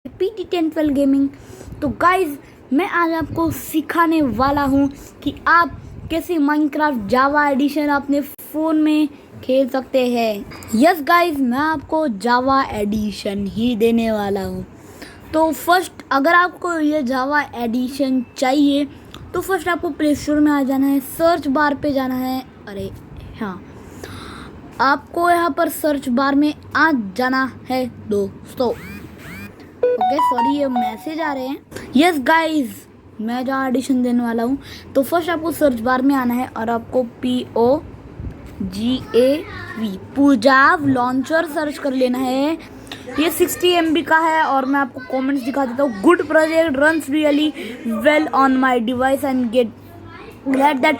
PT1012 gaming. तो guys मैं आज आपको सिखाने वाला हूँ कि आप कैसे माइनक्राफ्ट जावा एडिशन अपने फ़ोन में खेल सकते हैं। यस गाइज, मैं आपको जावा एडिशन ही देने वाला हूँ। तो फर्स्ट अगर आपको ये जावा एडिशन चाहिए तो फर्स्ट आपको प्ले स्टोर में आ जाना है, सर्च बार पे जाना है। अरे हाँ, आपको यहाँ पर सर्च बार में आ जाना है दोस्तों। ओके सॉरी, ये मैसेज आ रहे हैं। यस गाइज, मैं जावा एडिशन देने वाला हूँ। तो फर्स्ट आपको सर्च बार में आना है और आपको POGAV पूजाव लॉन्चर सर्च कर लेना है। ये 60 MB का है और मैं आपको कमेंट्स दिखा देता हूँ। Good project, runs really well on my device and get glad that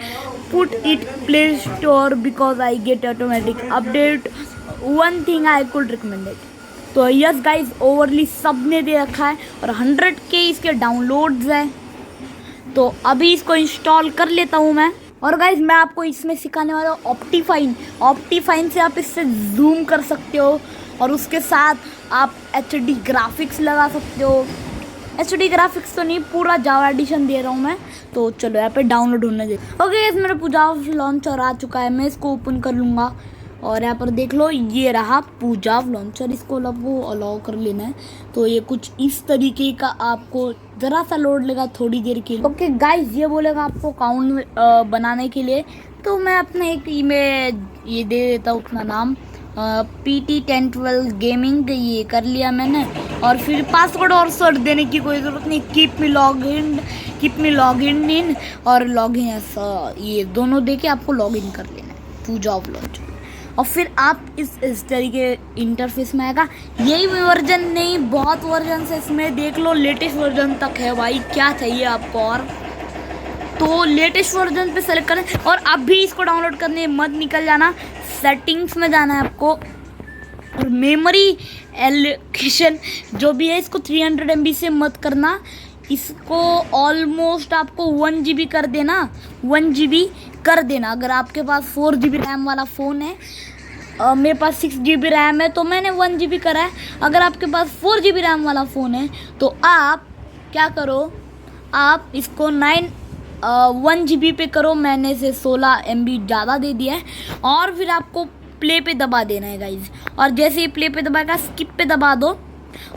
put it play store because I get automatic update. One thing I could recommend it. तो यस गाइज, ओवरली सब ने दे रखा है और 100K इसके downloads हैं। तो अभी इसको इंस्टॉल कर लेता हूँ मैं। और गाइज मैं आपको इसमें सिखाने वाला हूँ ऑप्टीफाइन से आप इससे जूम कर सकते हो और उसके साथ आप HD ग्राफिक्स लगा सकते हो। HD ग्राफिक्स तो नहीं, पूरा जावा एडिशन दे रहा हूँ मैं। तो चलो यहाँ पे डाउनलोड होने दे। ओके, मेरा पूजाव लॉन्चर आ चुका है, मैं इसको ओपन कर लूँगा और यहाँ पर देख लो ये रहा पूजाव लॉन्चर। इसको आपको अलाउ कर लेना है। तो ये कुछ इस तरीके का आपको ज़रा सा लोड लेगा थोड़ी देर के लिए। ओके गाइज, ये बोलेगा आपको अकाउंट बनाने के लिए। तो मैं अपना एक ये दे देता हूँ अपना नाम, PT1012 गेमिंग। ये कर लिया मैंने और फिर पासवर्ड और सर्च देने की कोई ज़रूरत नहीं। कीप मी लॉग इन और लॉग इन, ऐसा ये दोनों दे के आपको लॉग इन कर लेना है पूजाव लॉन्चर। और फिर आप इस तरीके इंटरफेस में आएगा। यही वर्जन नहीं, बहुत वर्जन है इसमें, देख लो लेटेस्ट वर्जन तक है भाई। क्या चाहिए आपको और? तो लेटेस्ट वर्जन पे सेलेक्ट करें और अभी इसको डाउनलोड करने मत निकल जाना। सेटिंग्स में जाना है आपको और मेमोरी एलोकेशन जो भी है इसको 300 MB से मत करना। इसको ऑलमोस्ट आपको 1 GB कर देना, 1 GB कर देना। अगर आपके पास 4 GB रैम वाला फ़ोन है, मेरे पास 6 GB रैम है तो मैंने 1 GB करा है। अगर आपके पास 4 GB रैम वाला फ़ोन है तो आप क्या करो, आप इसको 1 GB पे करो। मैंने से 16 MB ज़्यादा दे दिया है। और फिर आपको प्ले पे दबा देना है गाइज। और जैसे ही प्ले पे दबाएगा स्किप पे दबा दो।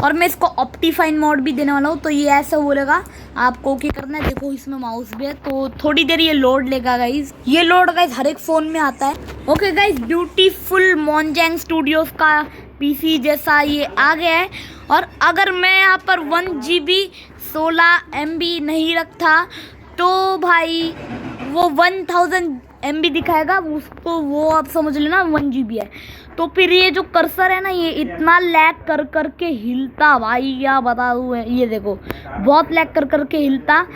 और मैं इसको ऑप्टीफाइन मोड भी देने वाला हूँ। तो ये ऐसा बोलेगा आपको क्या करना है। देखो इसमें माउस भी है तो थोड़ी देर ये लोड लेगा गाइज। ये लोड गाइज हर एक फ़ोन में आता है। ओके गाइज, ब्यूटीफुल मोनजैंग स्टूडियोज का PC जैसा ये आ गया है। और अगर मैं यहाँ पर 1 GB 16 MB नहीं रखता तो भाई वो 1000 MB दिखाएगा उसको, वो आप समझ लेना 1 GB है। तो फिर ये जो कर्सर है ना, ये इतना लैग कर कर के हिलता भाई, क्या बताऊँ। ये देखो बहुत लैग कर कर के हिलता।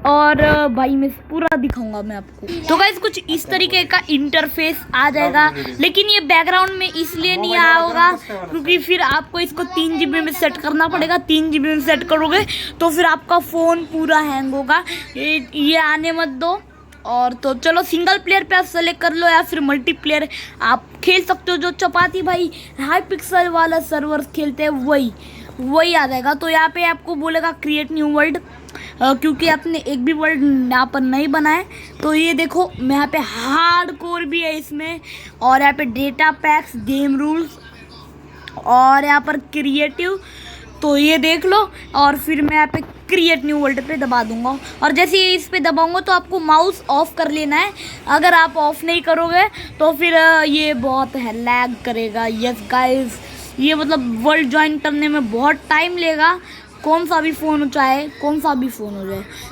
और भाई मैं पूरा दिखाऊंगा मैं आपको। तो गाइस कुछ इस तरीके का इंटरफेस आ जाएगा, लेकिन ये बैकग्राउंड में इसलिए नहीं आया होगा क्योंकि फिर आपको इसको 3 GB में सेट करना पड़ेगा। 3 GB में सेट करोगे तो फिर आपका फ़ोन पूरा हैंग होगा। ये आने मत दो। और तो चलो सिंगल प्लेयर पे आप सेलेक्ट कर लो या फिर मल्टीप्लेयर आप खेल सकते हो। जो चपाती भाई हाई पिक्सल वाला सर्वर खेलते हैं वही आ जाएगा। तो यहाँ पे आपको बोलेगा क्रिएट न्यू वर्ल्ड, क्योंकि आपने एक भी वर्ल्ड यहाँ पर नहीं बनाए। तो ये देखो मैं यहाँ पे हार्ड कोर भी है इसमें, और यहाँ पे डेटा पैक्स, गेम रूल्स और यहाँ पर क्रिएटिव। तो ये देख लो। और फिर मैं यहाँ पे क्रिएट न्यू वर्ल्ड पे दबा दूंगा। और जैसे ही इस पे दबाऊंगा तो आपको माउस ऑफ कर लेना है। अगर आप ऑफ नहीं करोगे तो फिर ये बहुत है लैग करेगा। यस गाइस, ये मतलब वर्ल्ड ज्वाइन करने में बहुत टाइम लेगा, कौन सा भी फ़ोन हो जाए।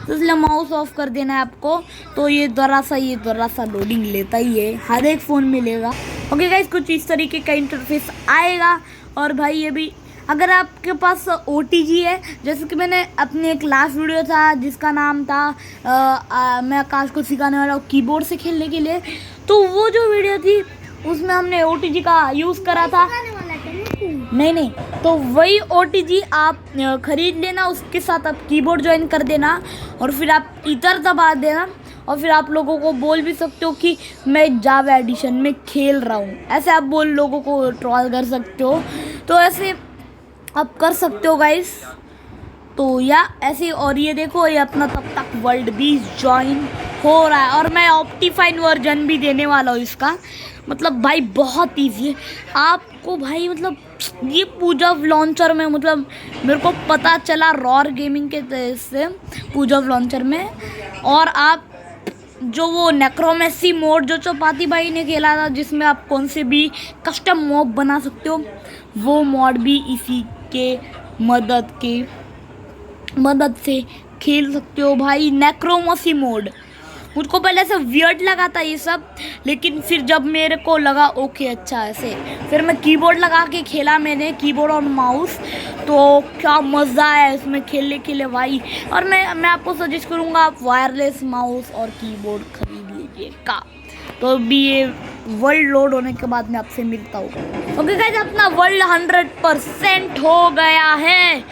तो इसलिए माउस ऑफ कर देना है आपको। तो ये ज़रा सा लोडिंग लेता ही है, हर एक फ़ोन में लेगा। ओके गाइस, कुछ इस तरीके का इंटरफेस आएगा। और भाई ये भी अगर आपके पास OTG है, जैसे कि मैंने अपने एक लास्ट वीडियो था जिसका नाम था मैं आकाश को सिखाने वाला हूँ कीबोर्ड से खेलने के लिए। तो वो जो वीडियो थी उसमें हमने OTG का यूज़ करा था। नहीं, तो वही OTG आप ख़रीद लेना, उसके साथ आप कीबोर्ड ज्वाइन कर देना और फिर आप इधर दबा देना। और फिर आप लोगों को बोल भी सकते हो कि मैं जावा एडिशन में खेल रहा हूँ, ऐसे आप लोगों को ट्रोल कर सकते हो। तो ऐसे आप कर सकते हो गाइस। तो या ऐसे, और ये देखो ये अपना तब तक वर्ल्ड भी ज्वाइन हो रहा है, और मैं ऑप्टिफाइन वर्जन भी देने वाला हूँ इसका। मतलब भाई बहुत ईजी है आपको भाई, मतलब ये पूजा लॉन्चर में, मतलब मेरे को पता चला रॉर गेमिंग के से पूजा लॉन्चर में। और आप जो वो नेक्रोमेसी मोड जो चौपाती भाई ने खेला था, जिसमें आप कौन से भी कस्टम मॉब बना सकते हो, वो मॉड भी इसी के मदद से खेल सकते हो भाई। नेक्रोमेसी मोड मुझको पहले से वियर्ड लगा था ये सब, लेकिन फिर जब मेरे को लगा ओके अच्छा ऐसे, फिर मैं कीबोर्ड लगा के खेला मैंने, कीबोर्ड और माउस। तो क्या मज़ा है इसमें खेलने के लिए भाई। और मैं आपको सजेस्ट करूँगा आप वायरलेस माउस और कीबोर्ड खरीद लीजिएगा। तो अभी ये वर्ल्ड लोड होने के बाद मैं आपसे मिलता हूँ। ओके गाइस, अपना वर्ल्ड 100% हो गया है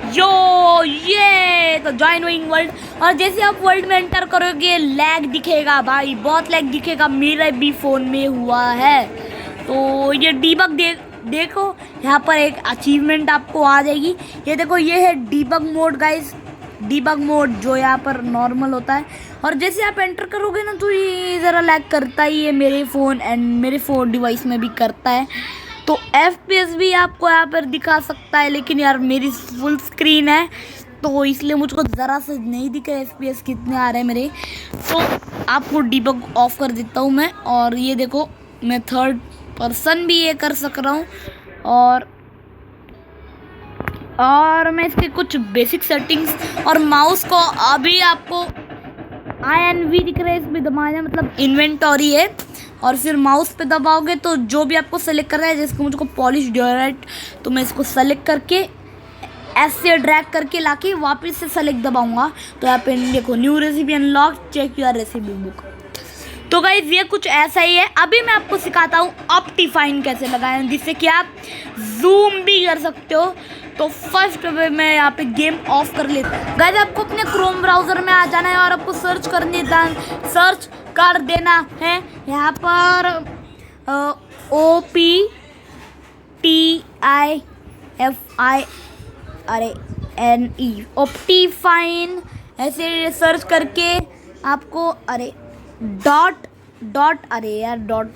यो ये। तो ज्वाइन हुइंग वर्ल्ड, और जैसे आप वर्ल्ड में एंटर करोगे लैग दिखेगा भाई, बहुत लैग दिखेगा, मेरा भी फ़ोन में हुआ है। तो ये डीबग देखो यहाँ पर एक अचीवमेंट आपको आ जाएगी। ये देखो ये है debug mode guys, debug mode जो यहाँ पर नॉर्मल होता है। और जैसे आप एंटर करोगे ना तो ये ज़रा लैग करता ही है, मेरे फ़ोन डिवाइस में भी करता है। तो FPS भी आपको यहाँ पर दिखा सकता है, लेकिन यार मेरी फुल स्क्रीन है तो इसलिए मुझको ज़रा से नहीं दिख रहा FPS कितने आ रहे हैं मेरे। तो आपको डीबग ऑफ कर देता हूँ मैं। और ये देखो मैं थर्ड पर्सन भी ये कर सक रहा हूँ, और मैं इसके कुछ बेसिक सेटिंग्स और माउस को अभी आपको INV दिख रहा है, इसमें दबाना मतलब इन्वेंटरी है। और फिर माउस पे दबाओगे तो जो भी आपको सेलेक्ट करना है, जैसे मुझको पॉलिश डिओडोरेंट, तो मैं इसको सेलेक्ट करके ऐसे ड्रैग करके लाके वापस से सेलेक्ट दबाऊंगा। तो यहाँ पे देखो new recipe unlock, check your recipe book. तो गाइज ये कुछ ऐसा ही है। अभी मैं आपको सिखाता हूँ ऑप्टिफाइन कैसे लगाएं, जिससे कि आप जूम भी कर सकते हो। तो फर्स्ट मैं यहाँ पे गेम ऑफ कर लेता हूँ। गाइज आपको अपने क्रोम ब्राउज़र में आ जाना है और आपको सर्च कर देना है यहाँ पर OPTIFINE ऑप्टिफाइन, ऐसे सर्च करके आपको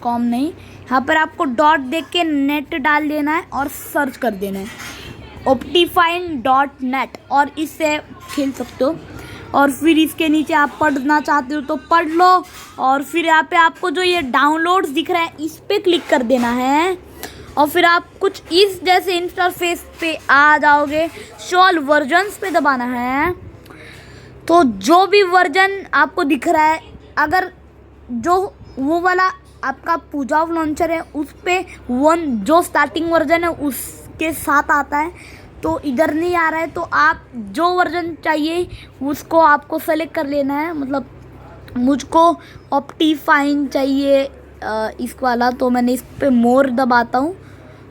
.com नहीं, यहाँ पर आपको डॉट देख के नेट डाल देना है और सर्च कर देना है optifine.net, और इससे खेल सकते हो। और फिर इसके नीचे आप पढ़ना चाहते हो तो पढ़ लो। और फिर यहाँ पे आपको जो ये डाउनलोड्स दिख रहा है इस पर क्लिक कर देना है, और फिर आप कुछ इस जैसे इंटरफेस पे आ जाओगे। शो ऑल वर्जन्स पे दबाना है। तो जो भी वर्जन आपको दिख रहा है, अगर जो वो वाला आपका पूजा लॉन्चर है उस पे जो स्टार्टिंग वर्जन है उसके साथ आता है, तो इधर नहीं आ रहा है, तो आप जो वर्जन चाहिए उसको आपको सेलेक्ट कर लेना है। मतलब मुझको ऑप्टिफाइन चाहिए इस वाला, तो मैंने इस पे मोर दबाता हूँ।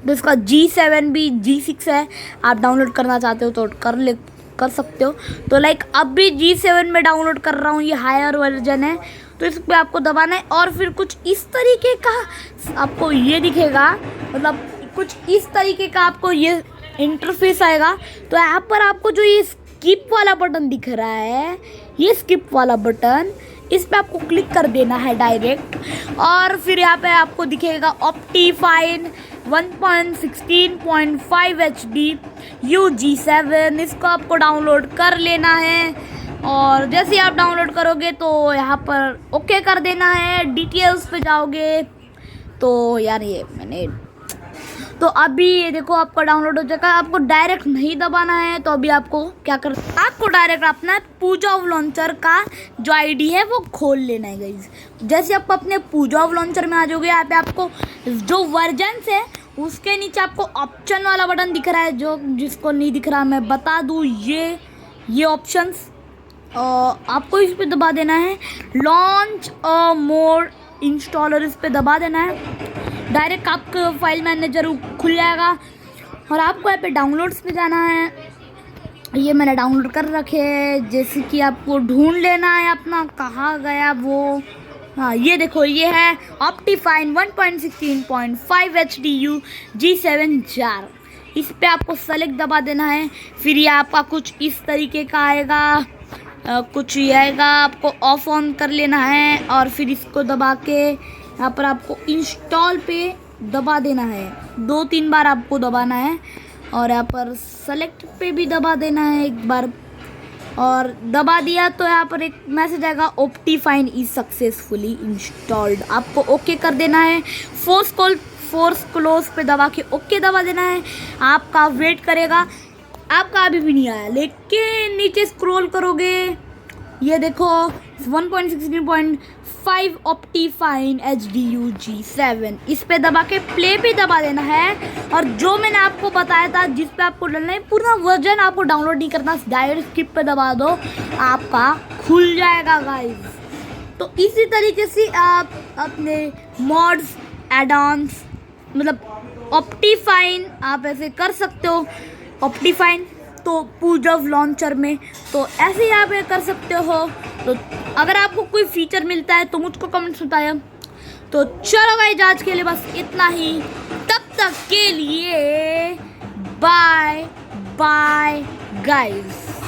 तो इसका G7 भी G6 है, आप डाउनलोड करना चाहते हो तो कर सकते हो। तो लाइक अब भी G7 में डाउनलोड कर रहा हूँ, ये हायर वर्जन है। तो इस पर आपको दबाना है, और फिर कुछ इस तरीके का आपको ये दिखेगा, मतलब कुछ इस तरीके का आपको ये इंटरफेस आएगा। तो यहाँ पर आपको जो ये स्किप वाला बटन दिख रहा है, ये स्किप वाला बटन, इस पे आपको क्लिक कर देना है डायरेक्ट। और फिर यहाँ पे आपको दिखेगा ऑप्टिफाइन 1.16.5 HD UG7, इसको आपको डाउनलोड कर लेना है। और जैसे ही आप डाउनलोड करोगे तो यहाँ पर ओके कर देना है, डिटेल्स पे जाओगे तो यार ये मैंने, तो अभी ये देखो आपका डाउनलोड हो जाएगा। आपको डायरेक्ट नहीं दबाना है, तो अभी आपको क्या कर, आपको डायरेक्ट अपना पूजा लॉन्चर का जो आईडी है वो खोल लेना है गाइज। जैसे आप अपने पूजा लॉन्चर में आ जाओगे, यहाँ पे आपको जो वर्जन्स है उसके नीचे आपको ऑप्शन वाला बटन दिख रहा है, जो जिसको नहीं दिख रहा मैं बता दूँ, ये ऑप्शंस आपको इस पे दबा देना है। लॉन्च मोड इंस्टॉलर, इस पे दबा देना है, डायरेक्ट आपका फाइल मैनेजर खुल जाएगा। और आपको यहाँ पे डाउनलोड्स पे जाना है, ये मैंने डाउनलोड कर रखे हैं। जैसे कि आपको ढूंढ लेना है अपना, कहाँ गया वो, हाँ ये देखो ये है ऑप्टिफाइन 1.16.5 HD UG7 जार। इस पे आपको सेलेक्ट दबा देना है। फिर ये आपका कुछ इस तरीके का आएगा, कुछ ये आएगा, आपको ऑफ ऑन कर लेना है और फिर इसको दबा के यहाँ पर आपको इंस्टॉल पे दबा देना है। 2-3 बार आपको दबाना है और यहाँ पर सेलेक्ट पे भी दबा देना है एक बार, और दबा दिया तो यहाँ पर एक मैसेज आएगा ऑप्टिफाइन इज सक्सेसफुली इंस्टॉल्ड। आपको ओके कर देना है। फोर्स क्लोज पे दबा के ओके दबा देना है। आपका वेट करेगा। आपका अभी भी नहीं आया, लेकिन नीचे स्क्रॉल करोगे ये देखो 1.16.5 ऑप्टिफाइन HDUG7, इस पे दबा के प्ले पे दबा देना है। और जो मैंने आपको बताया था जिस पे आपको डालना है, पूरा वर्जन आपको डाउनलोड नहीं करना, डायरेक्ट स्किप पे दबा दो, आपका खुल जाएगा गाइस। तो इसी तरीके से आप अपने मॉड्स, एड-ऑन्स, मतलब ऑप्टिफाइन आप ऐसे कर सकते हो। ऑप्टिफाइन तो पूजव लॉन्चर में तो ऐसे ही आप ये कर सकते हो। तो अगर आपको कोई फीचर मिलता है तो मुझको कमेंट्स बताया। तो चलो गाइस, आज के लिए बस इतना ही। तब तक के लिए बाय बाय गाइस।